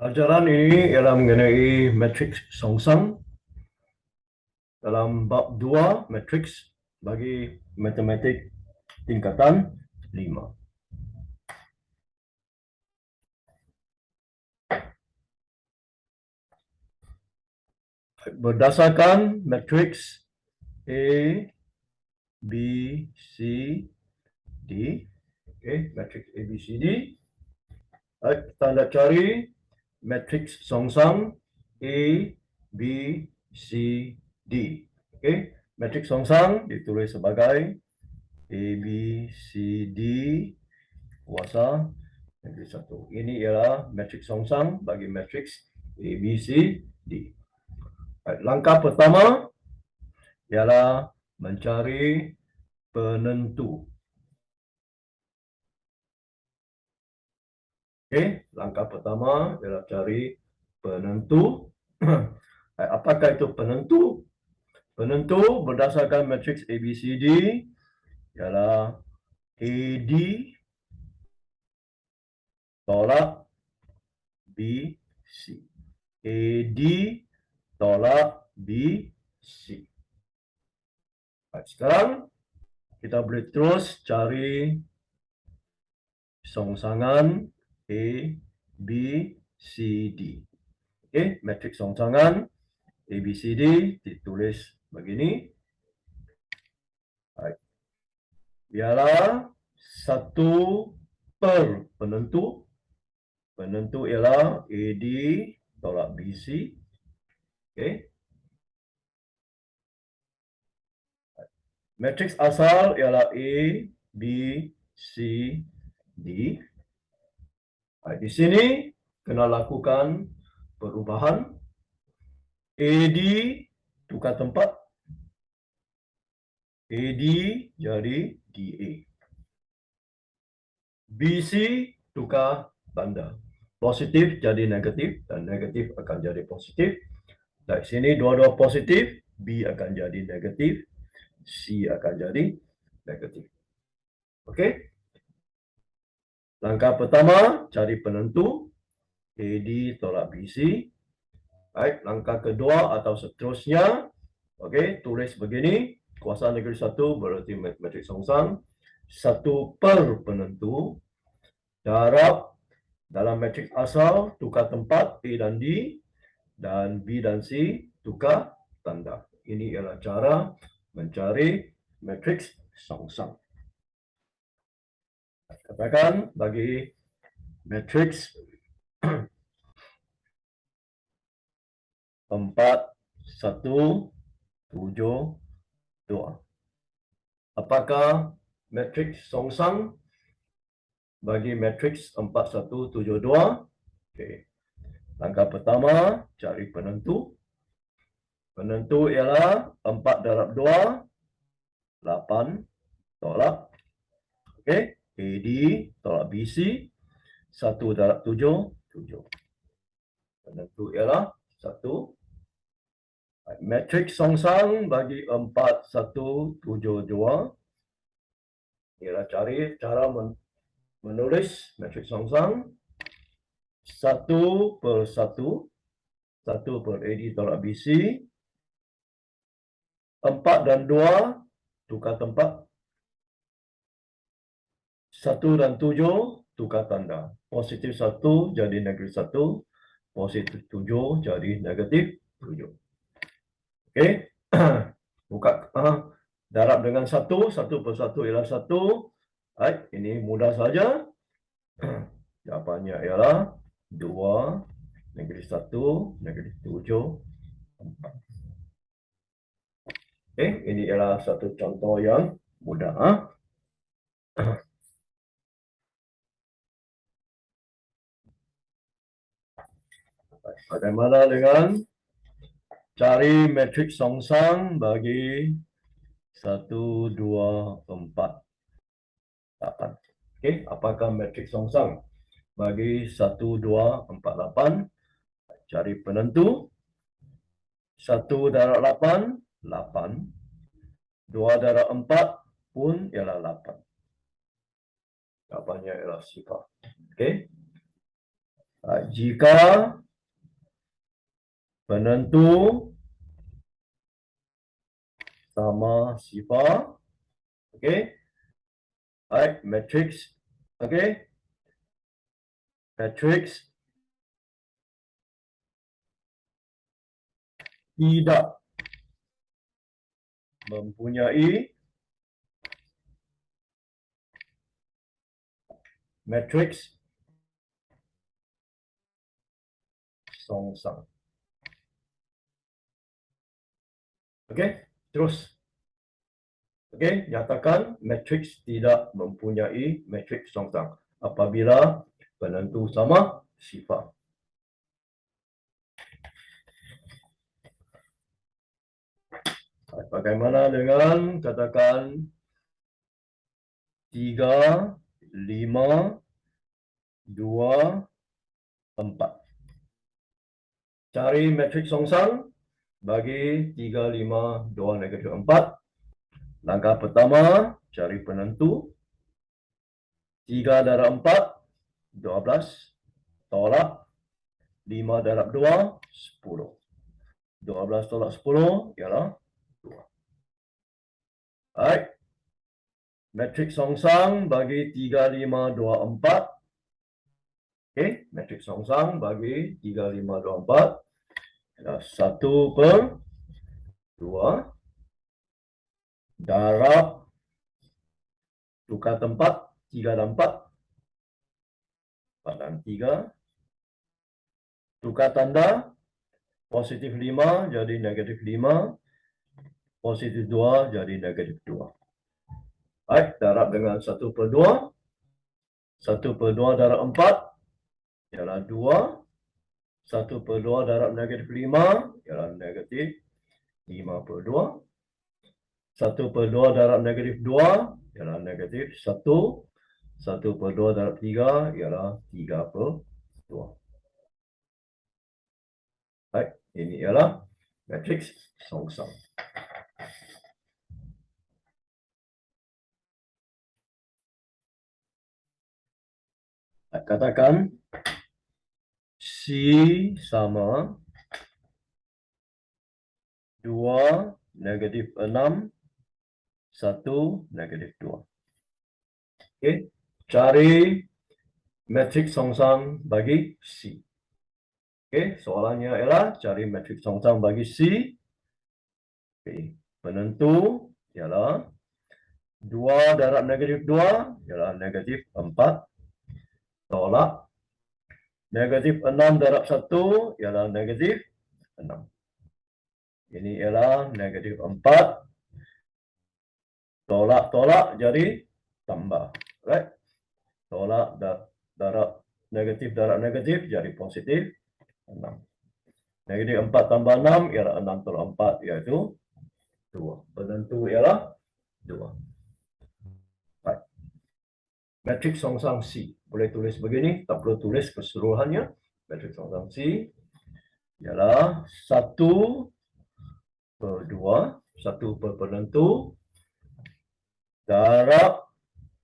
Pelajaran ini ialah mengenai matriks songsang dalam bab 2 matriks bagi matematik tingkatan 5. Berdasarkan matriks A, B, C, D. Matriks A, B, C, D. Kita nak cari matriks songsang A, B, C, D. Matriks songsang ditulis sebagai A, B, C, D kuasa negeri 1. Ini ialah matriks songsang bagi matriks A, B, C, D. Langkah pertama ialah mencari penentu. Langkah pertama ialah cari penentu. Apakah itu penentu? Penentu berdasarkan matriks ABCD ialah AD tolak BC. AD tolak BC. Sekarang kita boleh terus cari songsangan A, B, C, D. Matriks songsangan A, B, C, D ditulis begini. Ialah 1 per penentu. Penentu ialah AD tolak BC. Matriks asal ialah A, B, C, D. Di sini kena lakukan perubahan. AD tukar tempat. AD jadi DA. BC tukar tanda. Positif jadi negatif dan negatif akan jadi positif. Dari sini dua-dua positif, B akan jadi negatif, C akan jadi negatif. Okey. Langkah pertama, cari penentu. AD tolak BC. Baik, langkah kedua atau seterusnya. Okey, tulis begini. Kuasa negeri 1 berarti matriks songsang. 1 per penentu. Darab dalam matriks asal tukar tempat A dan D. Dan B dan C tukar tanda. Ini ialah cara mencari matriks songsang. Katakan bagi matriks 4, 1, 7, 2. Apakah matriks songsang bagi matriks 4, 1, 7, 2? Okey. Langkah pertama, cari penentu. Penentu ialah 4 darab 2, 8 tolak. Okey, AD tolak BC, 1 darab 7, 7. Penentu ialah 1. Matriks songsang bagi 4, 1, 7, 2. Ialah cari cara menulis matriks songsang. 1 per 1. 1 per AD tolak BC. 4 dan 2 tukar tempat. 1 dan 7 tukar tanda. Positif 1 jadi negatif 1. Positif 7 jadi negatif 7. Okey. Buka darab dengan 1. 1 per 1 ialah 1. Baik, ini mudah saja. Jawapannya ialah 2, negatif 1, negatif 7, 4. Ini ialah satu contoh yang mudah. Bagaimana dengan cari matriks songsang bagi 1, 2, 4, 8. Apakah matriks songsang bagi 1, 2, 4, 8? Cari penentu. 1 darab 8, 8. 2 darab 4 pun ialah 8. Jawapannya ialah sifar. Jika penentu sama sifar, okey. Alright, matrix, okey. Matrix tidak mempunyai matrix songsang. Okey, terus. Okey, nyatakan matrix tidak mempunyai matrix songsang apabila penentu sama sifar. Bagaimana dengan katakan 3, 5, 2, 4. Cari matrix songsang bagi 3, 5, 2, negatif 4. Langkah pertama, cari penentu. 3 darab 4, 12. Tolak. 5 darab 2, 10. 12 tolak 10 ialah 2. Alright. Matrix songsang bagi 3, 5, 2, 4. Okey, matrix songsang bagi 3, 5, 2, 4. 1/2 darab tukar tempat 3 dan 4. 4 dan 3. Tukar tanda positif 5 jadi negatif 5. Positif 2 jadi negatif 2. Baik, darab dengan 1/2. 1/2 darab 4 ialah 2. 1/2 darab negatif 5 ialah negatif 5/2. 1/2 darab negatif 2 ialah negatif 1. 1/2 darab 3 ialah 3/2. Baik, ini ialah matrix songsang. Katakan C sama 2 negatif 6 1 negatif 2. Okey, cari matrix songsang bagi C. Okey, soalannya ialah cari matrix songsang bagi C. Okey, penentu ialah 2 darab negatif 2 ialah negatif 4. Tolak. Negatif 6 darab 1 ialah negatif 6. Ini ialah negatif 4. Tolak-tolak jadi tambah. Right? Tolak darab negatif jadi positif 6. Negatif 4 tambah 6 ialah 6 tolak 4 iaitu 2. Penentu ialah 2. Right. Matrix songsang C. Boleh tulis begini, tak perlu tulis keseluruhannya. Matrix songsang C ialah 1/2, 1 per penentu, darab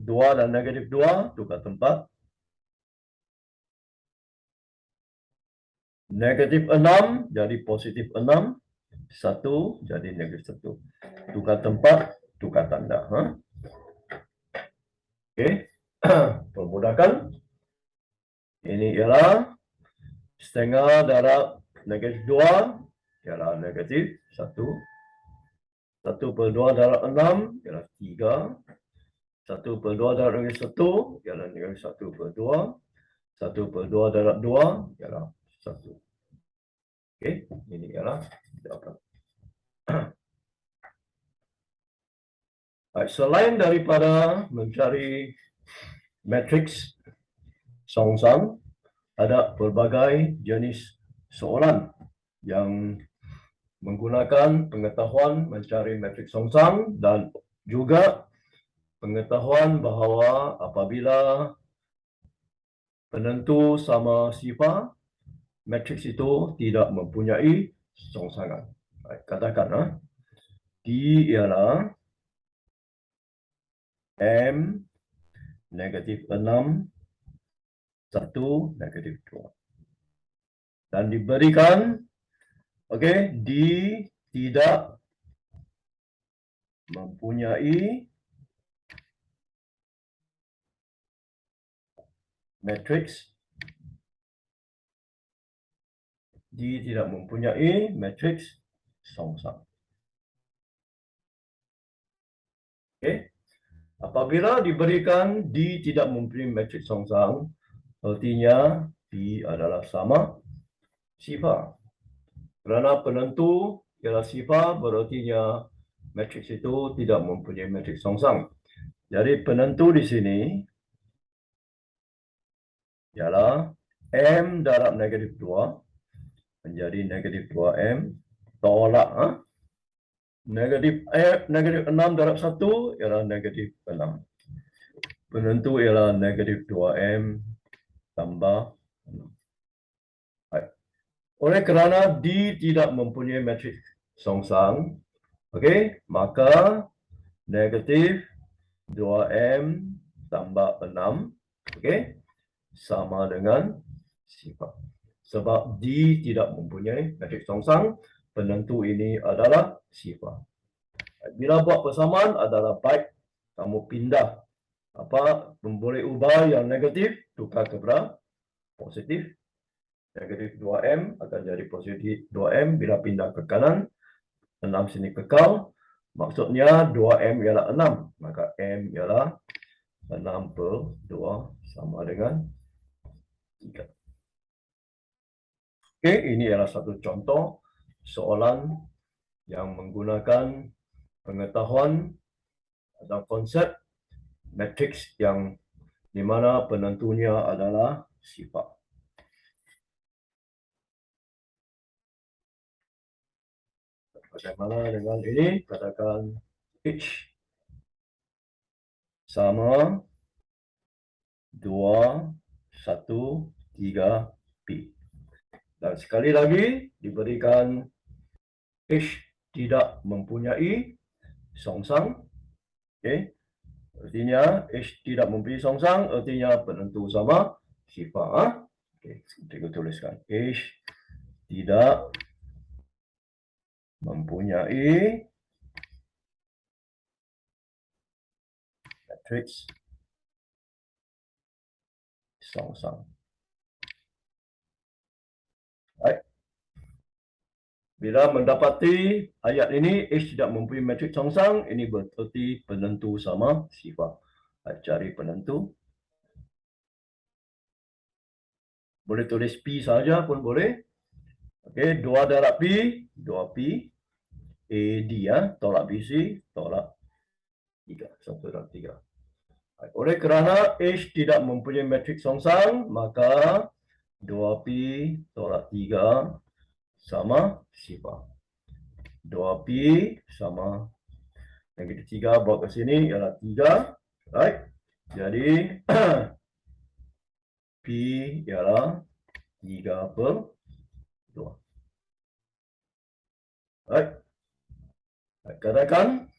2 dan negatif 2, tukar tempat. Negatif 6 jadi positif 6. 1 jadi negatif 1. Tukar tempat, tukar tanda. Okey. Permudahkan. Ini ialah setengah darab negatif 2 ialah negatif 1. 1/2 darab 6 ialah 3. 1/2 darab negatif 1 ialah negatif 1/2. 1/2 darab 2 ialah 1. Okey, ini ialah jawapan. Baik, selain daripada mencari matrix songsang, ada pelbagai jenis soalan yang menggunakan pengetahuan mencari matrix songsang dan juga pengetahuan bahawa apabila penentu sama sifar, matrix itu tidak mempunyai songsangan. Baik, katakan D ialah M negatif 6 1 negatif 2. dan diberikan, okey, D tidak mempunyai matriks, D tidak mempunyai matriks songsang. Okey. Apabila diberikan D tidak mempunyai matriks songsang, artinya P adalah sama sifar. Kerana penentu ialah sifar, berartinya matriks itu tidak mempunyai matriks songsang. Jadi penentu di sini ialah M darab negatif 2 menjadi negatif 2M tolak negatif 6 darab 1 ialah negatif 6. Penentu ialah negatif 2M tambah 6. Oleh kerana D tidak mempunyai matriks songsang, okey, maka negatif 2M tambah 6, okey, sama dengan sifar. Sebab D tidak mempunyai matriks songsang, penentu ini adalah sifar. Bila buat persamaan adalah baik kamu pindah boleh ubah yang negatif tukar kepada positif. Negatif 2M akan jadi positif 2M bila pindah ke kanan. 6 sini kekal. Maksudnya 2M ialah 6. Maka M ialah 6 per 2 sama dengan 3. Okey, ini adalah satu contoh soalan yang menggunakan pengetahuan atau konsep matriks yang di mana penentunya adalah sifar. Bagaimana dengan ini? Katakan H sama 2, 1, 3, P. Dan sekali lagi diberikan H tidak mempunyai songsang. Okay. Artinya H tidak mempunyai songsang, artinya penentu sama sifar. Okay. Kita tuliskan H tidak mempunyai matriks songsang. Baik. Bila mendapati ayat ini H tidak mempunyai matriks songsang, ini berarti penentu sama sifar. Cari penentu. Boleh tulis P saja pun boleh. Okey, 2 darab P, 2P. AD tolak BC, tolak 3. 1 dan 3. Oleh kerana H tidak mempunyai matriks songsang, maka 2P tolak 3 sama sifar. 2P sama negatif 3 bawa ke sini ialah 3. Right? Jadi P ialah 3 per 2. Right? Katakan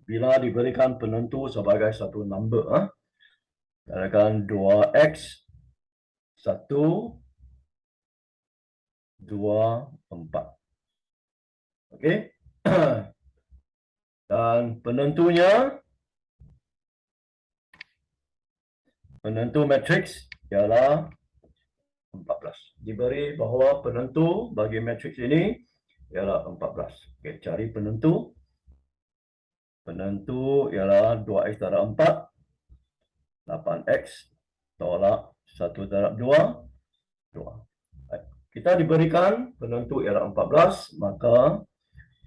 bila diberikan penentu sebagai satu number, katakan 2x 1, 2, 4. Okey. Dan penentu matriks ialah 14. Diberi bahawa penentu bagi matriks ini ialah 14. Okey, cari penentu. Penentu ialah 2x darab 4, 8x tolak 1 darab 2, 2. Kita diberikan penentu ialah 14, maka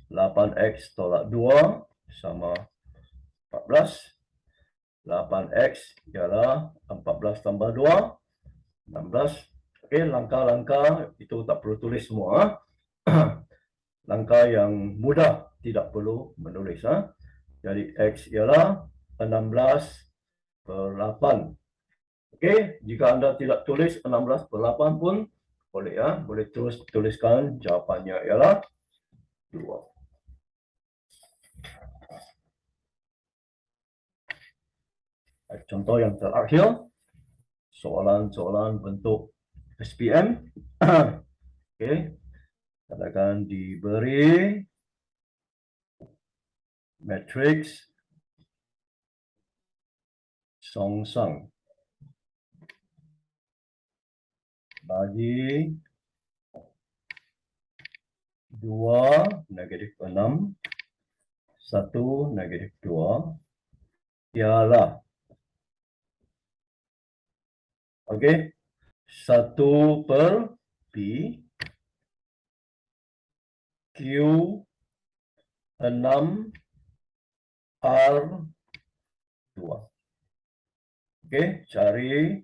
8x tolak 2 sama 14. 8x ialah 14 tambah 2, 16. Okey, langkah-langkah itu tak perlu tulis semua. Langkah yang mudah, tidak perlu menulis. Jadi x ialah 16 per 8. Okey, jika anda tidak tulis 16 per 8 pun boleh boleh terus tuliskan jawapannya ialah 2. Contoh yang terakhir, soalan-soalan bentuk SPM. Okey. Katakan diberi matriks songsang bagi 2 negatif 6, 1 negatif 2 ialah, okey, 1 per P Q 6 R 2. Okey, cari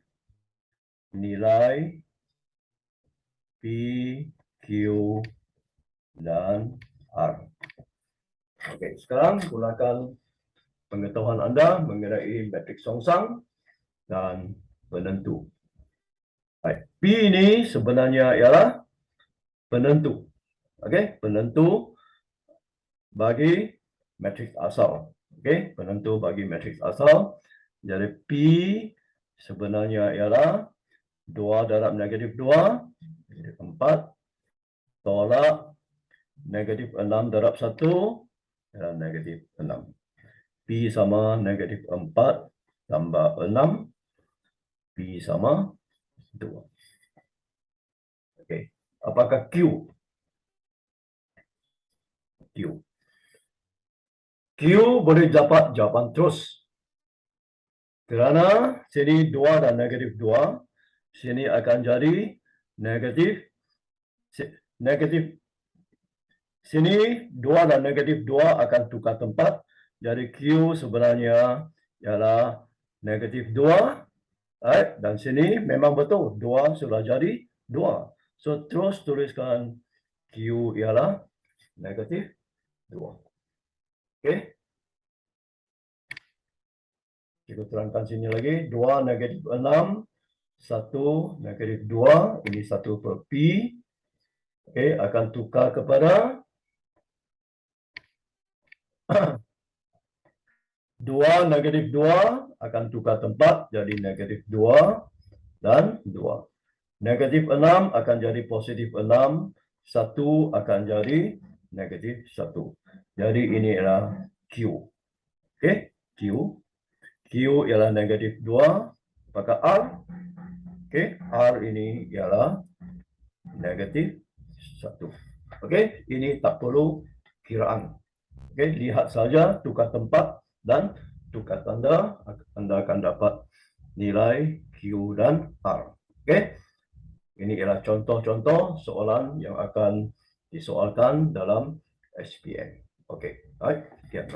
nilai P, Q dan R. Okey, sekarang gunakan pengetahuan anda mengenai matriks songsang dan penentu. Baik, P ini sebenarnya ialah penentu. Okey, penentu bagi matriks asal. Okey, penentu bagi matriks asal. Jadi P sebenarnya ialah 2 darab negatif 2, negatif 4, tolak negatif 6 darab 1, dan negatif 6. P sama negatif 4 tambah 6, P sama 2. Okey, apakah Q? Q boleh dapat jawapan terus. Kerana sini 2 dan negatif 2, sini akan jadi negatif, sini 2 dan negatif 2 akan tukar tempat. Jadi Q sebenarnya ialah negatif 2. Dan sini memang betul 2 sudah jadi 2. So terus tuliskan Q ialah negatif 2. Okey. Kita terangkan sini lagi. 2 negatif 6. 1 negatif 2. Ini 1 per P. Okey, akan tukar kepada 2 negatif 2 akan tukar tempat jadi negatif 2 dan 2. Negatif 6 akan jadi positif 6. 1 akan jadi negatif 1. Jadi ini adalah Q. Okey, Q. Q ialah negatif 2. Apakah R? Okey, R ini ialah negatif 1. Okey, ini tak perlu kiraan. Okey, lihat saja tukar tempat dan tukar tanda, anda akan dapat nilai Q dan R. Okey, ini ialah contoh-contoh soalan yang akan disoalkan dalam SPM. Okey, baik, sekian.